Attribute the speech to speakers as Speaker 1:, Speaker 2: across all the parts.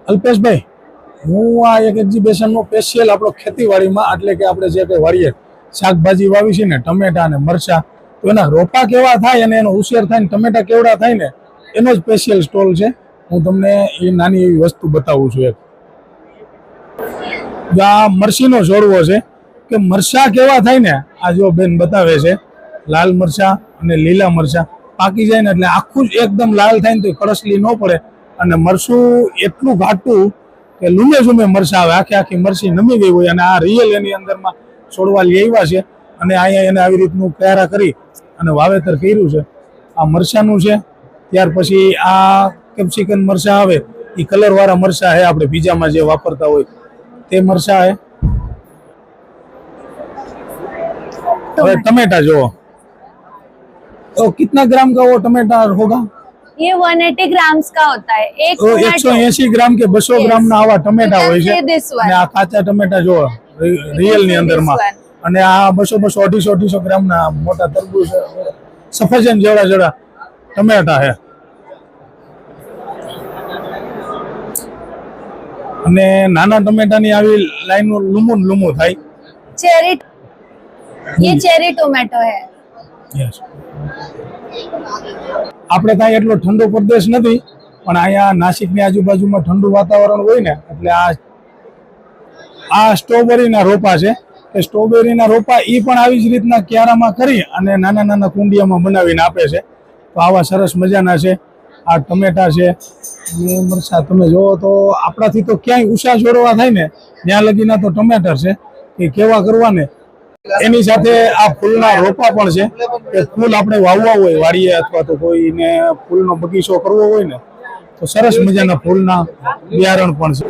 Speaker 1: અલ્પેશભાઈ, હું આ એક એક્ઝિબિશનનો સ્પેશિયલ આપણો ખેતીવાડીમાં એટલે કે આપણે જે કંઈ વાડીએ શાકભાજી વાવી છે ને, ટમેટા અને મરચા, તો એના રોપા કેવા થાય અને એનો ઉછેર થાય ને ટમેટા કેવડા થાય ને, એનો જ સ્પેશિયલ સ્ટોલ છે. હું તમને એ નાની એવી વસ્તુ બતાવું છું. એક આ મરચીનો છોડવો છે કે મરચા કેવા થાય ને, આ જો બેન બતાવે છે, લાલ મરચા અને લીલા મરચા પાકી જાય ને એટલે આખું જ એકદમ લાલ થાય ને તો કળસલી ન પડે, અને મરચું એટલું ઘાટું કે લૂમે ઝૂમે મરચા આવે, આખી આખી મરચી નમી ગઈ હોય. અને આ રિયલ એની અંદરમાં છોડવા લઈ આવ્યા છે અને અહીંયા એને આવી રીતનું તૈયાર કરી અને વાવેતર કર્યું છે. આ મરચાનું છે. ત્યાર પછી આ કેપ્સિકન મરચા આવે, એ કલરવાળા મરચા છે, આપણે પીઝામાં જે વાપરતા હોય તે મરચા છે. હવે टमेटा जो तो कितना ग्राम का वो टमाटा होगा?
Speaker 2: ये 180 ग्राम्स का होता है एक
Speaker 1: तो 180 ग्राम के 200 ग्राम ના આવા ટમેટા હોય છે. અને આ કાચા ટમેટા જો રિયલ ની અંદર માં, અને આ 200 250 ગ્રામ ના મોટા તરબૂચ સફરજન જેવડા જેવડા ટમેટા છે. અને નાના ટમેટાની આવી લાઈન લુમુન લુમુ થાય.
Speaker 2: चेरी, ये चेरी टोमेटो है.
Speaker 1: યસ. આપણે ત્યાં એટલો ઠંડો પ્રદેશ નથી, પણ અહીંયા નાસિકની આજુબાજુમાં ઠંડુ વાતાવરણ હોય ને, એટલે આ સ્ટ્રોબેરીના રોપા છે. કે સ્ટ્રોબેરીના રોપા એ પણ આવી જ રીતના ક્યારામાં કરી અને નાના નાના કુંડિયામાં બનાવીને આપે છે. તો આવા સરસ મજાના છે. આ ટમેટા છે, મરચા તમે જોવો તો આપણાથી તો ક્યાંય ઉષા જોડવા થાય ને ત્યાં લગીના તો ટમેટર છે કે કેવા કરવા ને. એની સાથે આ ફૂલના રોપા પણ છે કે ફૂલ આપણે વાવવા હોય વાડીએ અથવા તો કોઈને ફૂલનો બગીચો કરવો હોય ને, તો સરસ મજાના ફૂલના બિયારણ પણ છે.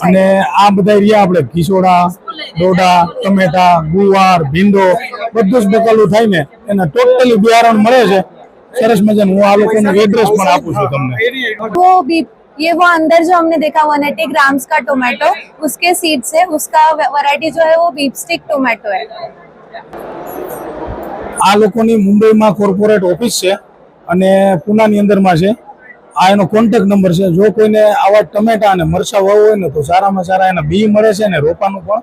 Speaker 1: અને આ બધા રહ્યા આપણે ઘીસોડા, ડોડા, ટમેટા, ગુવાર, ભીંડો બધું જ બકાલું થાય ને એના ટોટલી બિયારણ મળે છે. સરસ મજાનું. હું આ લોકોનું એડ્રેસ પણ આપું છું તમને.
Speaker 2: ये वो अंदर जो हमने देखा 180 ग्राम्स का टोमेटो, उसके सीड्स है, उसका वैरायटी जो है वो बीफ स्टिक टोमेटो है.
Speaker 1: આ લોકોની મુંબઈમાં કોર્પોરેટ ઓફિસ છે અને પુનાની અંદરમાં છે. આ એનો કોન્ટેક્ટ નંબર છે. જો કોઈને આવા ટમેટા અને મરચા વાવવા હોય ને તો સારામાં સારા એના બી મળે છે ને રોપાનું પણ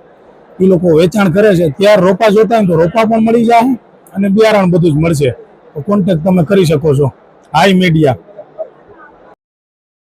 Speaker 1: એ લોકો વેચાણ કરે છે. ત્યાર રોપા જોતા હોય તો રોપા પણ મળી જાય અને બિયારણ બધું જ મળશે. તો કોન્ટેક્ટ તમે કરી શકો છો. High media.